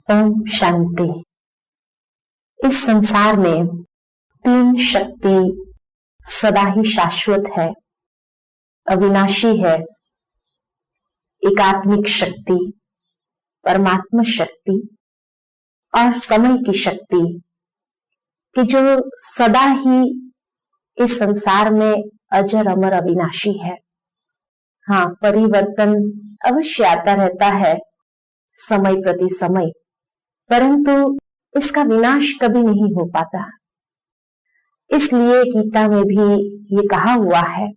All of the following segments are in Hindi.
ओम शांति। इस संसार में तीन शक्ति सदा ही शाश्वत है, अविनाशी है। एकात्मिक शक्ति, परमात्मा शक्ति और समय की शक्ति कि जो सदा ही इस संसार में अजर अमर अविनाशी है। हाँ, परिवर्तन अवश्य आता रहता है समय प्रति समय, परंतु इसका विनाश कभी नहीं हो पाता। इसलिए गीता में भी ये कहा हुआ है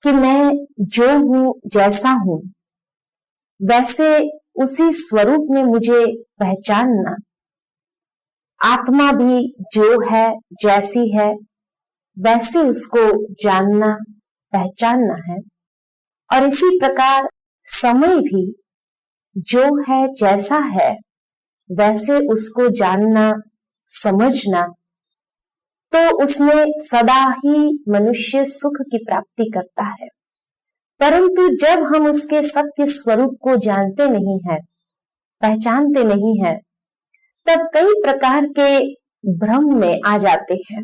कि मैं जो हूं, जैसा हूं, वैसे उसी स्वरूप में मुझे पहचानना। आत्मा भी जो है, जैसी है, वैसे उसको जानना, पहचानना है। और इसी प्रकार समय भी जो है, जैसा है, वैसे उसको जानना, समझना, तो उसमें सदा ही मनुष्य सुख की प्राप्ति करता है। परंतु जब हम उसके सत्य स्वरूप को जानते नहीं हैं, पहचानते नहीं हैं, तब कई प्रकार के भ्रम में आ जाते हैं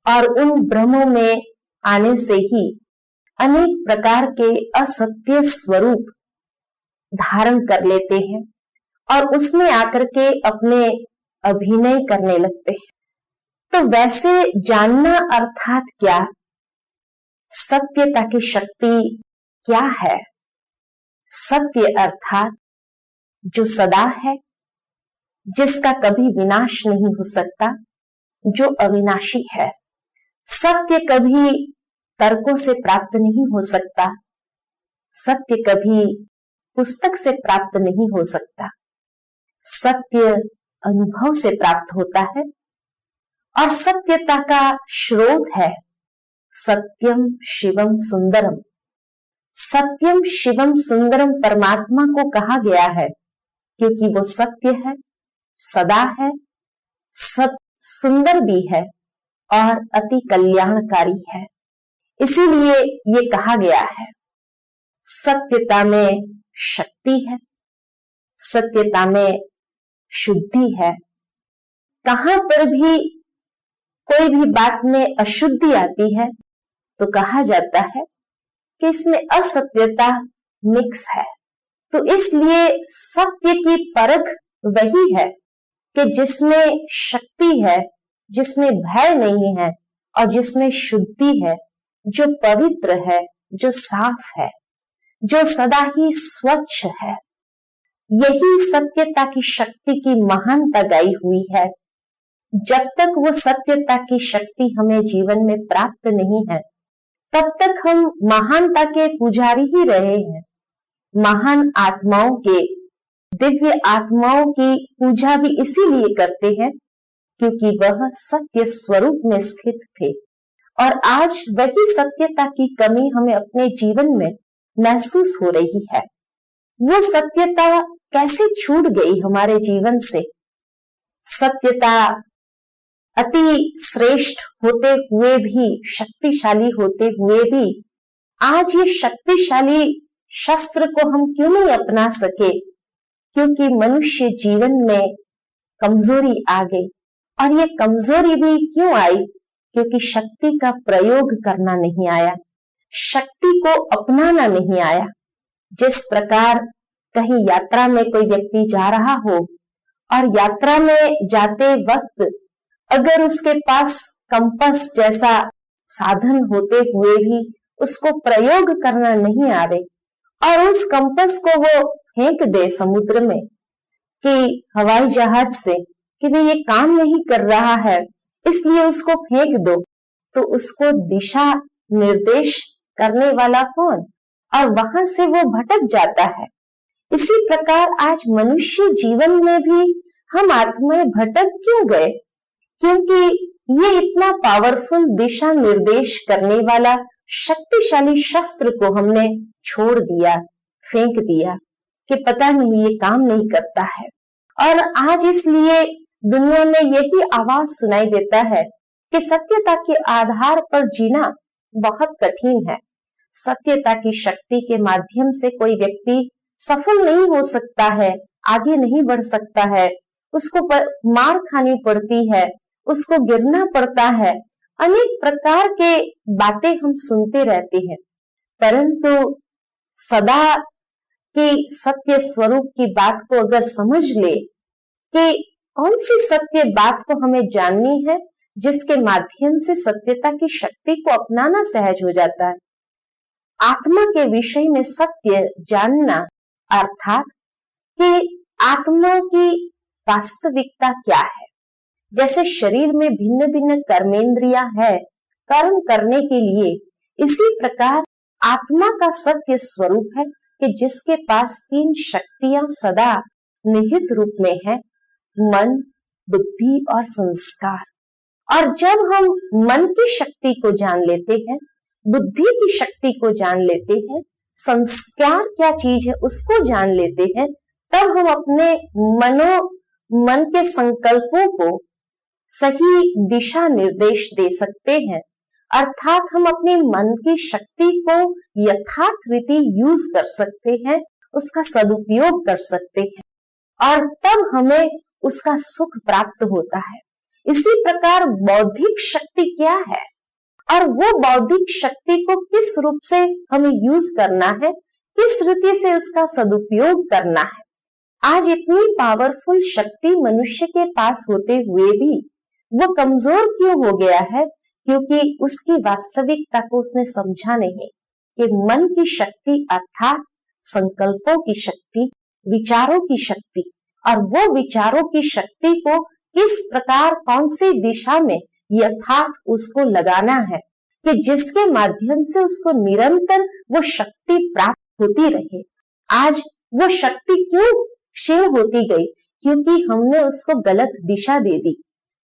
और उन भ्रमों में आने से ही अनेक प्रकार के असत्य स्वरूप धारण कर लेते हैं और उसमें आकर के अपने अभिनय करने लगते हैं। तो वैसे जानना अर्थात क्या? सत्यता की शक्ति क्या है? सत्य अर्थात जो सदा है, जिसका कभी विनाश नहीं हो सकता, जो अविनाशी है। सत्य कभी तर्कों से प्राप्त नहीं हो सकता, सत्य कभी पुस्तक से प्राप्त नहीं हो सकता। सत्य अनुभव से प्राप्त होता है और सत्यता का स्रोत है सत्यम शिवम सुंदरम। सत्यम शिवम सुंदरम परमात्मा को कहा गया है क्योंकि वो सत्य है, सदा है, सुंदर भी है और अति कल्याणकारी है। इसीलिए ये कहा गया है। सत्यता में शक्ति है, सत्यता में शुद्धि है। कहां पर भी कोई भी बात में अशुद्धि आती है तो कहा जाता है कि इसमें असत्यता मिक्स है। तो इसलिए सत्य की परख वही है कि जिसमें शक्ति है, जिसमें भय नहीं है और जिसमें शुद्धि है, जो पवित्र है, जो साफ है, जो सदा ही स्वच्छ है। यही सत्यता की शक्ति की महानता गाई हुई है। जब तक वो सत्यता की शक्ति हमें जीवन में प्राप्त नहीं है, तब तक हम महानता के पुजारी ही रहे हैं। महान आत्माओं के, दिव्य आत्माओं की पूजा भी इसीलिए करते हैं क्योंकि वह सत्य स्वरूप में स्थित थे। और आज वही सत्यता की कमी हमें अपने जीवन में महसूस हो रही है। वो सत्यता कैसे छूट गई हमारे जीवन से? सत्यता अति श्रेष्ठ होते हुए भी, शक्तिशाली होते हुए भी, आज ये शक्तिशाली शस्त्र को हम क्यों नहीं अपना सके? क्योंकि मनुष्य जीवन में कमजोरी आ गई। और ये कमजोरी भी क्यों आई? क्योंकि शक्ति का प्रयोग करना नहीं आया, शक्ति को अपनाना नहीं आया। जिस प्रकार कहीं यात्रा में कोई व्यक्ति जा रहा हो और यात्रा में जाते वक्त अगर उसके पास कंपास जैसा साधन होते हुए भी उसको प्रयोग करना नहीं आवे और उस कंपास को वो फेंक दे समुद्र में कि हवाई जहाज से कि भाई ये काम नहीं कर रहा है इसलिए उसको फेंक दो, तो उसको दिशा निर्देश करने वाला कौन? और वहां से वो भटक जाता है। इसी प्रकार आज मनुष्य जीवन में भी हम आत्माएं भटक क्यों गए? क्योंकि ये इतना पावरफुल दिशा निर्देश करने वाला शक्तिशाली शस्त्र को हमने छोड़ दिया, फेंक दिया कि पता नहीं ये काम नहीं करता है। और आज इसलिए दुनिया में यही आवाज सुनाई देता है कि सत्यता के आधार पर जीना बहुत कठिन है। सत्यता की शक्ति के माध्यम से कोई व्यक्ति सफल नहीं हो सकता है, आगे नहीं बढ़ सकता है, उसको मार खानी पड़ती है, उसको गिरना पड़ता है, अनेक प्रकार के बातें हम सुनते रहते हैं। परंतु सदा की सत्य स्वरूप की बात को अगर समझ ले कि कौन सी सत्य बात को हमें जाननी है, जिसके माध्यम से सत्यता की शक्ति को अपनाना सहज हो जाता है। आत्मा के विषय में सत्य जानना अर्थात कि आत्मा की वास्तविकता क्या है। जैसे शरीर में भिन्न भिन्न कर्मेंद्रियां है कर्म करने के लिए, इसी प्रकार आत्मा का सत्य स्वरूप है कि जिसके पास 3 शक्तियां सदा निहित रूप में है, मन, बुद्धि और संस्कार। और जब हम मन की शक्ति को जान लेते हैं, बुद्धि की शक्ति को जान लेते हैं, संस्कार क्या चीज है उसको जान लेते हैं, तब हम अपने मन के संकल्पों को सही दिशा निर्देश दे सकते हैं। अर्थात हम अपने मन की शक्ति को यथार्थ रीति यूज कर सकते हैं, उसका सदुपयोग कर सकते हैं और तब हमें उसका सुख प्राप्त होता है। इसी प्रकार बौद्धिक शक्ति क्या है और वो बौद्धिक शक्ति को किस रूप से हमें यूज करना है, किस रीति से उसका सदुपयोग करना है। आज इतनी पावरफुल शक्ति मनुष्य के पास होते हुए भी वो कमजोर क्यों हो गया है? क्योंकि उसकी वास्तविकता को उसने समझा नहीं कि मन की शक्ति अर्थात संकल्पों की शक्ति, विचारों की शक्ति, और वो विचारों की शक्ति को किस प्रकार कौन सी दिशा में यथार्थ उसको लगाना है कि जिसके माध्यम से उसको निरंतर वो शक्ति प्राप्त होती रहे। आज वो शक्ति क्यों क्षीण होती गई? क्योंकि हमने उसको गलत दिशा दे दी।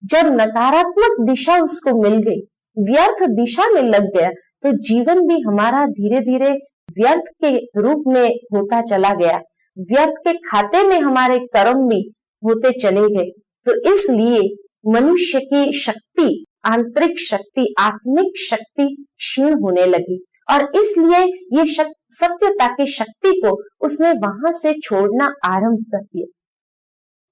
जब नकारात्मक दिशा उसको मिल गई, व्यर्थ दिशा में लग गया, तो जीवन भी हमारा धीरे धीरे व्यर्थ के रूप में होता चला गया, व्यर्थ के खाते में हमारे कर्म भी होते चले गए। तो इसलिए मनुष्य की शक्ति, आंतरिक शक्ति, आत्मिक शक्ति क्षीण होने लगी और इसलिए ये सत्यता की शक्ति को उसने वहां से छोड़ना आरंभ कर दिया।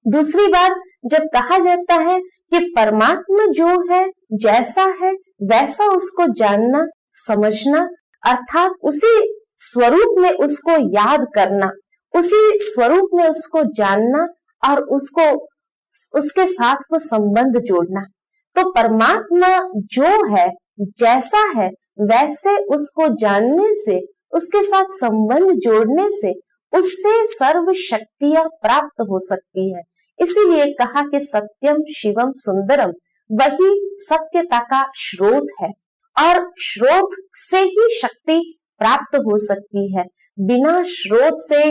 दूसरी बात, जब कहा जाता है कि परमात्मा जो है जैसा है वैसा उसको जानना, समझना, अर्थात उसी स्वरूप में उसको याद करना, उसी स्वरूप में उसको जानना और उसके साथ वो संबंध जोड़ना। तो परमात्मा जो है जैसा है वैसे उसको जानने से, उसके साथ संबंध जोड़ने से उससे सर्व शक्तियां प्राप्त हो सकती है। इसीलिए कहा कि सत्यम शिवम सुंदरम, वही सत्यता का स्रोत है और स्रोत से ही शक्ति प्राप्त हो सकती है। बिना स्रोत से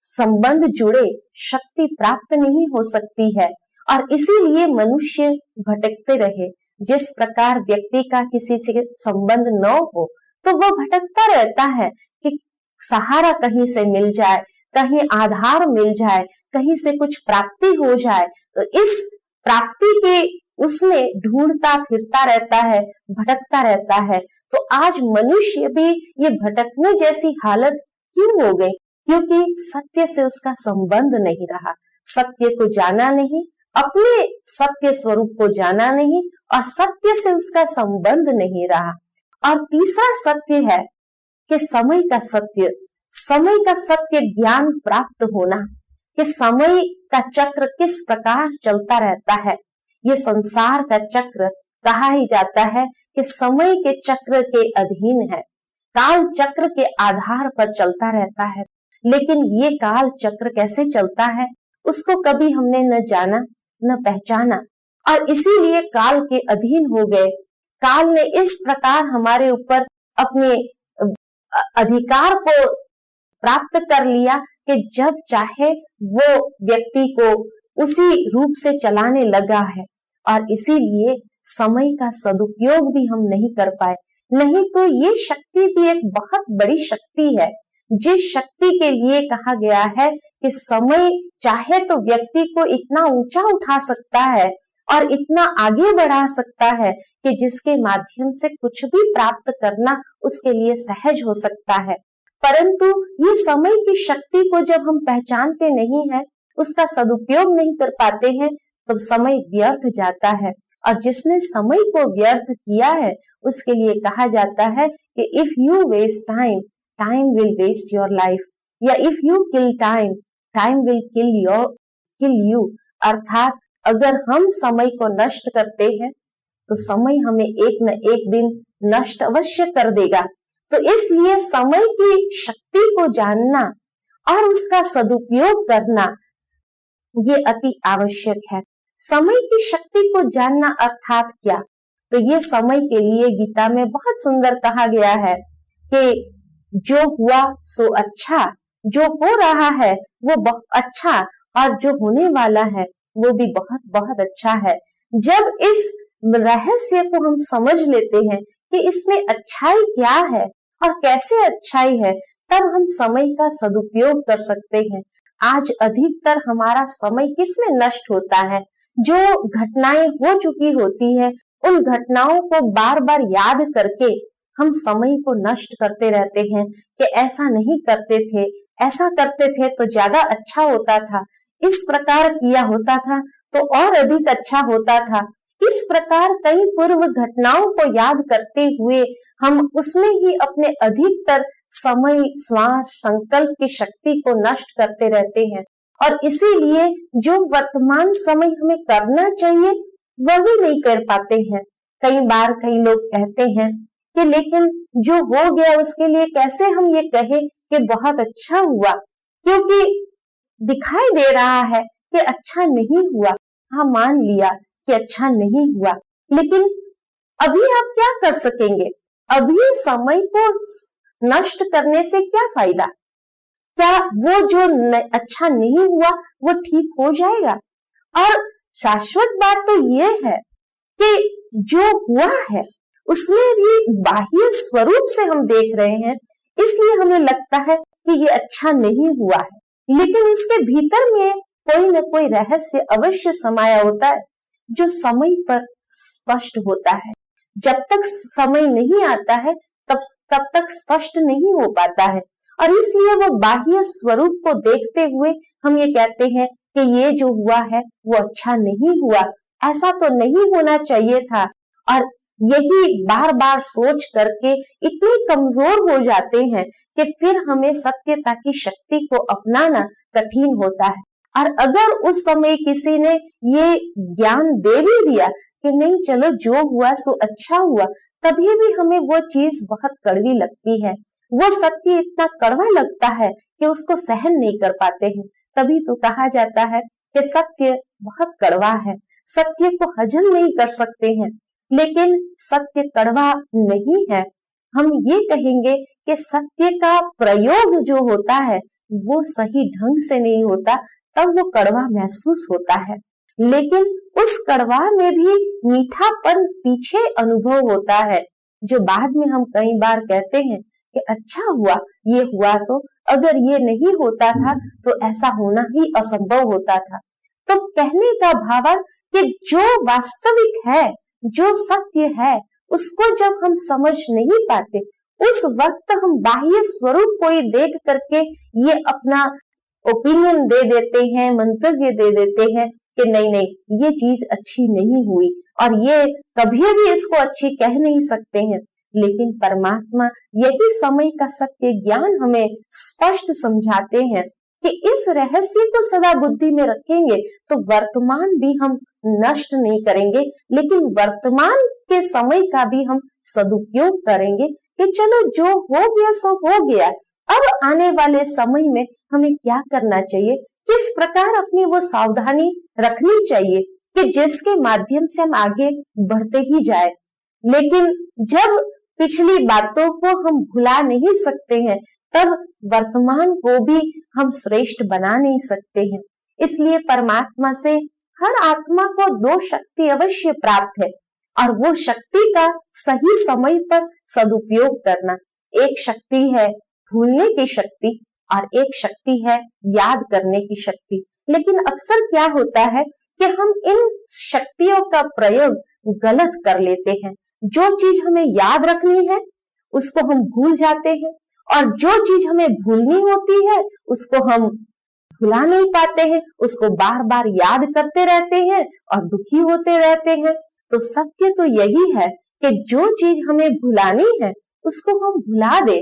संबंध जुड़े शक्ति प्राप्त नहीं हो सकती है और इसीलिए मनुष्य भटकते रहे। जिस प्रकार व्यक्ति का किसी से संबंध न हो तो वह भटकता रहता है कि सहारा कहीं से मिल जाए, कहीं आधार मिल जाए, कहीं से कुछ प्राप्ति हो जाए, तो इस प्राप्ति के उसमें ढूंढता फिरता रहता है, भटकता रहता है। तो आज मनुष्य भी ये भटकने जैसी हालत क्यों हो गई? क्योंकि सत्य से उसका संबंध नहीं रहा, सत्य को जाना नहीं, अपने सत्य स्वरूप को जाना नहीं और सत्य से उसका संबंध नहीं रहा। और तीसरा सत्य है कि समय का सत्य, समय का सत्य ज्ञान प्राप्त होना कि समय का चक्र किस प्रकार चलता रहता है। ये संसार का चक्र कहा ही जाता है कि समय के चक्र के अधीन है, काल चक्र के आधार पर चलता रहता है। लेकिन ये काल चक्र कैसे चलता है उसको कभी हमने न जाना न पहचाना और इसीलिए काल के अधीन हो गए। काल ने इस प्रकार हमारे ऊपर अपने अधिकार को प्राप्त कर लिया कि जब चाहे वो व्यक्ति को उसी रूप से चलाने लगा है और इसीलिए समय का सदुपयोग भी हम नहीं कर पाए। नहीं तो ये शक्ति भी एक बहुत बड़ी शक्ति है, जिस शक्ति के लिए कहा गया है कि समय चाहे तो व्यक्ति को इतना ऊंचा उठा सकता है और इतना आगे बढ़ा सकता है कि जिसके माध्यम से कुछ भी प्राप्त करना उसके लिए सहज हो सकता है। परंतु ये समय की शक्ति को जब हम पहचानते नहीं है, उसका सदुपयोग नहीं कर पाते हैं तो समय व्यर्थ जाता है। और जिसने समय को व्यर्थ किया है उसके लिए कहा जाता है कि if you waste time, time will waste your life, या if you kill time, time will kill you. अर्थात अगर हम समय को नष्ट करते हैं तो समय हमें एक न एक दिन नष्ट अवश्य कर देगा। तो इसलिए समय की शक्ति को जानना और उसका सदुपयोग करना ये अति आवश्यक है। समय की शक्ति को जानना अर्थात क्या? तो ये समय के लिए गीता में बहुत सुंदर कहा गया है कि जो हुआ सो अच्छा, जो हो रहा है वो बहुत अच्छा, और जो होने वाला है वो भी बहुत बहुत अच्छा है। जब इस रहस्य को हम समझ लेते हैं कि इसमें अच्छाई क्या है और कैसे अच्छाई है, तब हम समय का सदुपयोग कर सकते हैं। आज अधिकतर हमारा समय किसमें नष्ट होता है? जो घटनाएं हो चुकी होती है उन घटनाओं को बार बार याद करके हम समय को नष्ट करते रहते हैं कि ऐसा नहीं करते थे, ऐसा करते थे तो ज्यादा अच्छा होता था, इस प्रकार किया होता था तो और अधिक अच्छा होता था। इस प्रकार कई पूर्व घटनाओं को याद करते हुए हम उसमें ही अपने अधिकतर समय, श्वास, संकल्प की शक्ति को नष्ट करते रहते हैं। और इसीलिए जो वर्तमान समय हमें करना चाहिए वह भी नहीं कर पाते हैं। कई बार कई लोग कहते हैं कि लेकिन जो हो गया उसके लिए कैसे हम ये कहें कि बहुत अच्छा हुआ, क्योंकि दिखाई दे रहा है कि अच्छा नहीं हुआ। हाँ, मान लिया कि अच्छा नहीं हुआ, लेकिन अभी आप क्या कर सकेंगे? अभी समय को नष्ट करने से क्या फायदा? क्या वो जो अच्छा नहीं हुआ वो ठीक हो जाएगा? और शाश्वत बात तो ये है कि जो हुआ है उसमें भी बाह्य स्वरूप से हम देख रहे हैं, इसलिए हमें लगता है कि ये अच्छा नहीं हुआ है, लेकिन उसके भीतर में कोई न कोई रहस्य अवश्य समाया होता है जो समय पर स्पष्ट होता है। जब तक समय नहीं आता है तब तक स्पष्ट नहीं हो पाता है, और इसलिए वो बाह्य स्वरूप को देखते हुए हम ये कहते हैं कि ये जो हुआ है वो अच्छा नहीं हुआ, ऐसा तो नहीं होना चाहिए था। और यही बार बार सोच करके इतने कमजोर हो जाते हैं कि फिर हमें सत्यता की शक्ति को अपनाना कठिन होता है। और अगर उस समय किसी ने ये ज्ञान दे भी दिया कि नहीं चलो जो हुआ सो अच्छा हुआ, तभी भी हमें वो चीज बहुत कड़वी लगती है, वो सत्य इतना कड़वा लगता है कि उसको सहन नहीं कर पाते हैं। तभी तो कहा जाता है कि सत्य बहुत कड़वा है, सत्य को हजम नहीं कर सकते हैं। लेकिन सत्य कड़वा नहीं है, हम ये कहेंगे कि सत्य का प्रयोग जो होता है वो सही ढंग से नहीं होता, तब वो कड़वा महसूस होता है। लेकिन उस कड़वा में भी मीठापन पीछे अनुभव होता है, जो बाद में हम कई बार कहते हैं कि अच्छा हुआ ये हुआ, तो अगर ये नहीं होता था तो ऐसा होना ही असंभव होता था। तो कहने का भाव कि जो वास्तविक है, जो सत्य है, उसको जब हम समझ नहीं पाते उस वक्त हम बाह्य स्वरूप को ही देख करके ये अपना ओपिनियन दे देते हैं, मंतव्य दे देते हैं कि नहीं नहीं ये चीज अच्छी नहीं हुई और ये कभी भी इसको अच्छी कह नहीं सकते हैं। लेकिन परमात्मा यही समय का सत्य ज्ञान हमें स्पष्ट समझाते हैं कि इस रहस्य को सदा बुद्धि में रखेंगे तो वर्तमान भी हम नष्ट नहीं करेंगे, लेकिन वर्तमान के समय का भी हम सदुपयोग करेंगे कि चलो जो हो गया सो हो गया, अब आने वाले समय में हमें क्या करना चाहिए, किस प्रकार अपनी वो सावधानी रखनी चाहिए कि जिसके माध्यम से हम आगे बढ़ते ही जाए। लेकिन जब पिछली बातों को हम भुला नहीं सकते हैं तब वर्तमान को भी हम श्रेष्ठ बना नहीं सकते हैं। इसलिए परमात्मा से हर आत्मा को दो शक्ति अवश्य प्राप्त है और वो शक्ति का सही समय पर सदुपयोग करना। एक शक्ति है भूलने की शक्ति और एक शक्ति है याद करने की शक्ति। लेकिन अक्सर क्या होता है कि हम इन शक्तियों का प्रयोग गलत कर लेते हैं। जो चीज हमें याद रखनी है उसको हम भूल जाते हैं और जो चीज हमें भूलनी होती है उसको हम भुला नहीं पाते हैं, उसको बार बार याद करते रहते हैं और दुखी होते रहते हैं। तो सत्य तो यही है कि जो चीज हमें भुलानी है उसको हम भुला दे,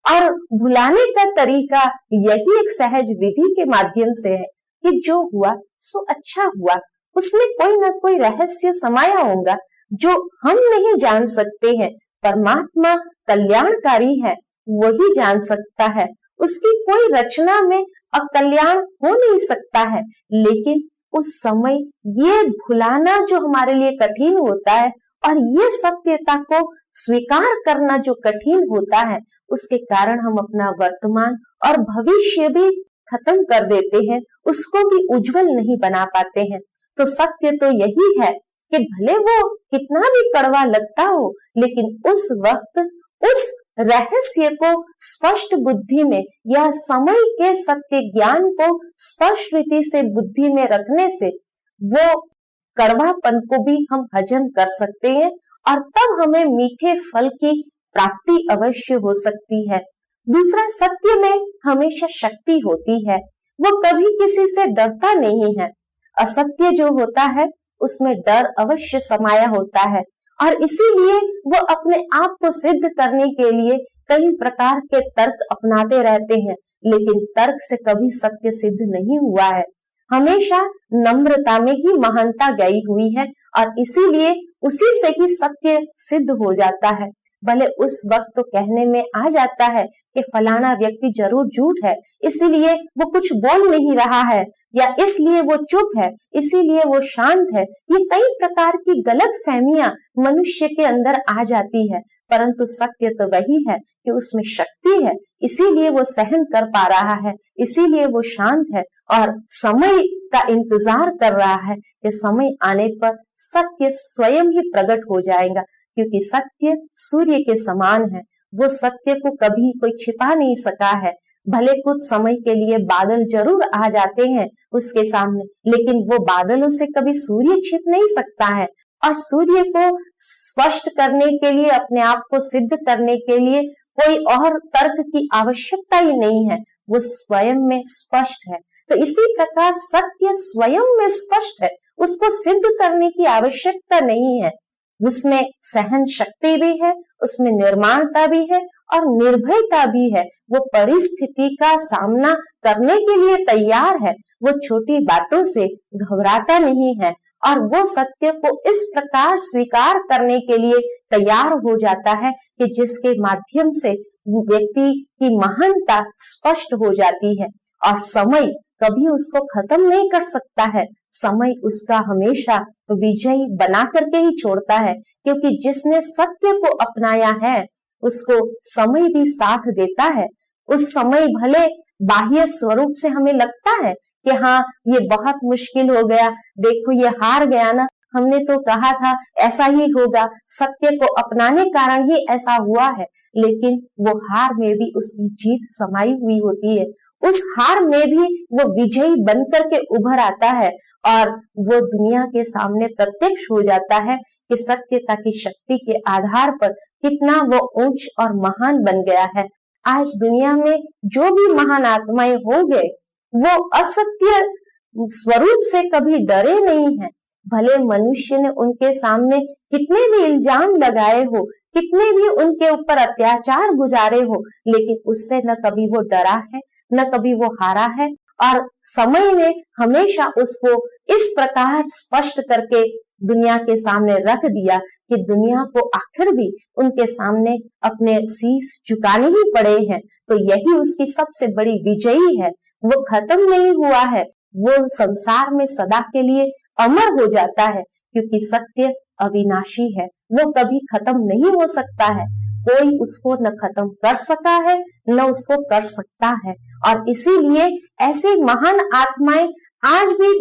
और भुलाने का तरीका यही एक सहज विधि के माध्यम से है कि जो हुआ सो अच्छा हुआ। उसमें कोई ना कोई रहस्य समाया होगा जो हम नहीं जान सकते हैं। परमात्मा कल्याणकारी है, वही जान सकता है। उसकी कोई रचना में अकल्याण हो नहीं सकता है, लेकिन उस समय ये भुलाना जो हमारे लिए कठिन होता है और ये सत्यता को स्वीकार करना जो कठिन होता है, उसके कारण हम अपना वर्तमान और भविष्य भी खत्म कर देते हैं, उसको भी उज्जवल नहीं बना पाते हैं। तो सत्य तो यही है कि भले वो कितना भी कड़वा लगता हो, लेकिन उस वक्त उस रहस्य को स्पष्ट बुद्धि में या समय के सत्य ज्ञान को स्पष्ट रीति से बुद्धि में रखने से वो कड़वापन को भी हम हजम कर सकते हैं और तब हमें मीठे फल की प्राप्ति अवश्य हो सकती है। दूसरा, सत्य में हमेशा शक्ति होती है, वो कभी किसी से डरता नहीं है। असत्य जो होता है उसमें डर अवश्य समाया होता है और इसीलिए वो अपने आप को सिद्ध करने के लिए कई प्रकार के तर्क अपनाते रहते हैं, लेकिन तर्क से कभी सत्य सिद्ध नहीं हुआ है। हमेशा नम्रता में ही महानता गई हुई है और इसीलिए उसी से ही सत्य सिद्ध हो जाता है। भले उस वक्त तो कहने में आ जाता है कि फलाना व्यक्ति जरूर झूठ है, इसीलिए वो कुछ बोल नहीं रहा है, या इसलिए वो चुप है, इसीलिए वो शांत है। ये कई प्रकार की गलत फहमियां मनुष्य के अंदर आ जाती है, परंतु सत्य तो वही है कि उसमें शक्ति है, इसीलिए वो सहन कर पा रहा है, इसीलिए वो शांत है और समय का इंतजार कर रहा है कि समय आने पर सत्य स्वयं ही प्रकट हो जाएगा, क्योंकि सत्य सूर्य के समान है। वो सत्य को कभी कोई छिपा नहीं सका है। भले कुछ समय के लिए बादल जरूर आ जाते हैं उसके सामने, लेकिन वो बादलों से कभी सूर्य छिप नहीं सकता है। और सूर्य को स्पष्ट करने के लिए, अपने आप को सिद्ध करने के लिए कोई और तर्क की आवश्यकता ही नहीं है, वो स्वयं में स्पष्ट है। तो इसी प्रकार सत्य स्वयं में स्पष्ट है, उसको सिद्ध करने की आवश्यकता नहीं है। उसमें सहन शक्ति भी है, उसमें निर्माणता भी है और निर्भयता भी है। वो परिस्थिति का सामना करने के लिए तैयार है, वो छोटी बातों से घबराता नहीं है और वो सत्य को इस प्रकार स्वीकार करने के लिए तैयार हो जाता है कि जिसके माध्यम से व्यक्ति की महानता स्पष्ट हो जाती है। और समय कभी उसको खत्म नहीं कर सकता है, समय उसका हमेशा विजयी बना करके ही छोड़ता है, क्योंकि जिसने सत्य को अपनाया है उसको समय भी साथ देता है। उस समय भले बाह्य स्वरूप से हमें लगता है कि हाँ ये बहुत मुश्किल हो गया, देखो ये हार गया ना, हमने तो कहा था ऐसा ही होगा, सत्य को अपनाने कारण ही ऐसा हुआ है, लेकिन वो हार में भी उसकी जीत समाई हुई होती है। उस हार में भी वो विजयी बनकर के उभर आता है और वो दुनिया के सामने प्रत्यक्ष हो जाता है कि सत्यता की शक्ति के आधार पर कितना वो ऊंच और महान बन गया है। आज दुनिया में जो भी महान आत्माएं हो गए वो असत्य स्वरूप से कभी डरे नहीं है। भले मनुष्य ने उनके सामने कितने भी इल्जाम लगाए हो, कितने भी उनके ऊपर अत्याचार गुजारे हो, लेकिन उससे न कभी वो डरा है, न कभी वो हारा है। और समय ने हमेशा उसको इस प्रकार स्पष्ट करके दुनिया के सामने रख दिया कि दुनिया को आखिर भी उनके सामने अपने शीश झुकाने ही पड़े हैं। तो यही उसकी सबसे बड़ी विजयी है। वो खत्म नहीं हुआ है, वो संसार में सदा के लिए अमर हो जाता है, क्योंकि सत्य अविनाशी है, वो कभी खत्म नहीं हो सकता है। कोई उसको न खत्म कर सका है न उसको कर सकता है। और इसीलिए ऐसे महान आत्माएं आज भी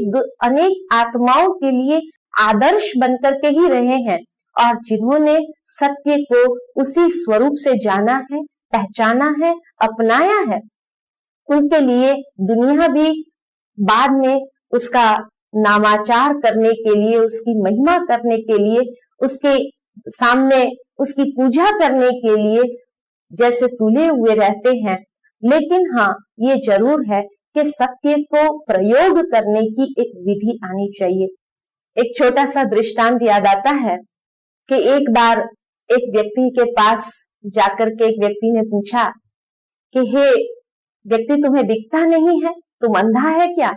अनेक आत्माओं के लिए आदर्श बनकर के ही रहे हैं, और जिन्होंने सत्य को उसी स्वरूप से जाना है, पहचाना है, अपनाया है, उनके लिए दुनिया भी बाद में उसका नामाचार करने के लिए, उसकी महिमा करने के लिए, उसके सामने उसकी पूजा करने के लिए जैसे तुले हुए रहते हैं। लेकिन हाँ, ये जरूर है कि कि सत्य को प्रयोग करने की एक विधि आनी चाहिए। एक छोटा सा दृष्टांत याद आता है कि एक बार एक व्यक्ति के पास जाकर के एक व्यक्ति ने पूछा कि हे व्यक्ति, तुम्हें दिखता नहीं है, तुम अंधा है क्या?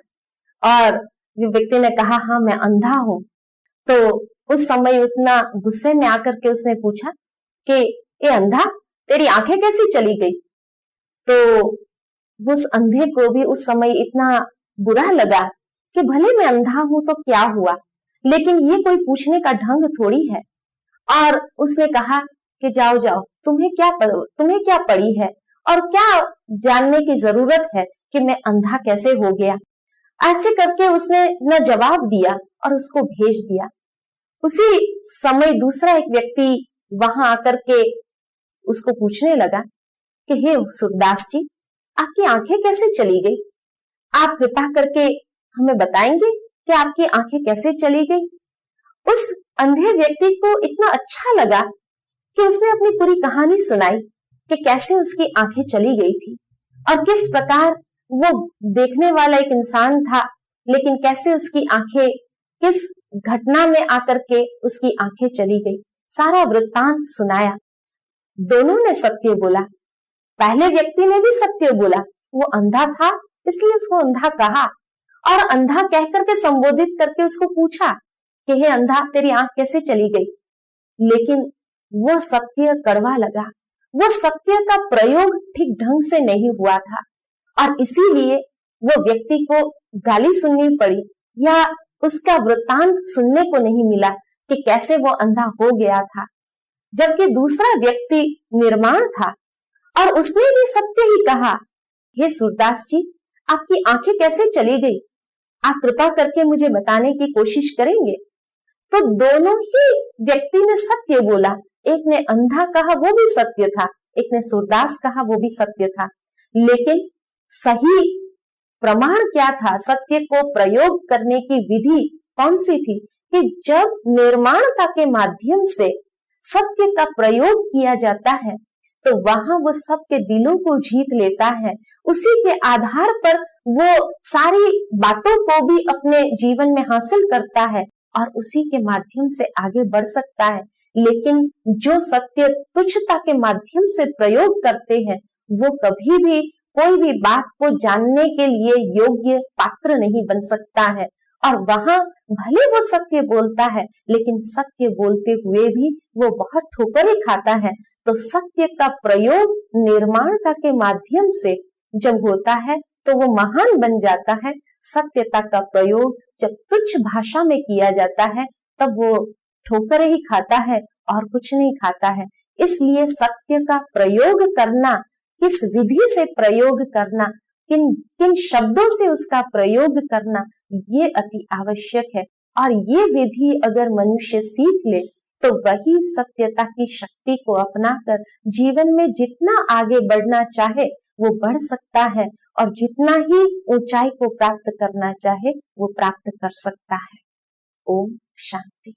और व्यक्ति ने कहा हाँ मैं अंधा हूं। तो उस समय उतना गुस्से में आकर के उसने पूछा कि ये अंधा, तेरी आंखें कैसी चली गई? तो उस अंधे को भी उस समय इतना बुरा लगा कि भले मैं अंधा हूं तो क्या हुआ, लेकिन ये कोई पूछने का ढंग थोड़ी है। और उसने कहा कि जाओ जाओ, तुम्हें क्या पड़ी है और क्या जानने की जरूरत है कि मैं अंधा कैसे हो गया। ऐसे करके उसने न जवाब दिया और उसको भेज दिया। उसी समय दूसरा एक व्यक्ति वहां आकर के उसको पूछने लगा कि हे सूरदास जी, आपकी आंखें कैसे चली गई? आप कृपा करके हमें बताएंगे कि आपकी आंखें कैसे चली गई? उस अंधे व्यक्ति को इतना अच्छा लगा कि उसने अपनी पूरी कहानी सुनाई कि कैसे उसकी आंखें चली गई थी और किस प्रकार वो देखने वाला एक इंसान था, लेकिन कैसे उसकी आंखें किस घटना में आकर के उसकी आंखें चली गई। सारा वृत्तांत सुनाया। दोनों ने सत्य बोला। पहले व्यक्ति ने भी सत्य बोला, वो अंधा था इसलिए उसको अंधा कहा और अंधा कहकर के संबोधित करके उसको पूछा कि हे अंधा, तेरी आंख कैसे चली गई? लेकिन वो सत्य कड़वा लगा, वो सत्य का प्रयोग ठीक ढंग से नहीं हुआ था और इसीलिए वो व्यक्ति को गाली सुननी पड़ी या उसका वृत्तांत सुनने को नहीं मिला कि कैसे वो अंधा हो गया था। जबकि दूसरा व्यक्ति निर्माण था और उसने भी सत्य ही कहा, हे सूरदास जी, आपकी आंखें कैसे चली गई? आप कृपा करके मुझे बताने की कोशिश करेंगे? तो दोनों ही व्यक्ति ने सत्य बोला। एक ने अंधा कहा, वो भी सत्य था, एक ने सूरदास कहा, वो भी सत्य था। लेकिन सही प्रमाण क्या था? सत्य को प्रयोग करने की विधि कौन सी थी? कि जब निर्माणता के माध्यम से सत्य का प्रयोग किया जाता है तो वहां वो सबके दिलों को जीत लेता है। उसी के आधार पर वो सारी बातों को भी अपने जीवन में हासिल करता है और उसी के माध्यम से आगे बढ़ सकता है। लेकिन जो सत्य तुच्छता के माध्यम से प्रयोग करते हैं वो कभी भी कोई भी बात को जानने के लिए योग्य पात्र नहीं बन सकता है और वहां भले वो सत्य बोलता है लेकिन सत्य बोलते हुए भी वो बहुत ठोकरें खाता है। तो सत्य का प्रयोग निर्माणता के माध्यम से जब होता है तो वो महान बन जाता है। सत्यता का प्रयोग जब तुच्छ भाषा में किया जाता है तब वो ठोकरें ही खाता है और कुछ नहीं खाता है। इसलिए सत्य का प्रयोग करना, किस विधि से प्रयोग करना, किन किन शब्दों से उसका प्रयोग करना, ये अति आवश्यक है। और ये विधि अगर मनुष्य सीख ले तो वही सत्यता की शक्ति को अपनाकर जीवन में जितना आगे बढ़ना चाहे वो बढ़ सकता है और जितना ही ऊंचाई को प्राप्त करना चाहे वो प्राप्त कर सकता है। ओम शांति।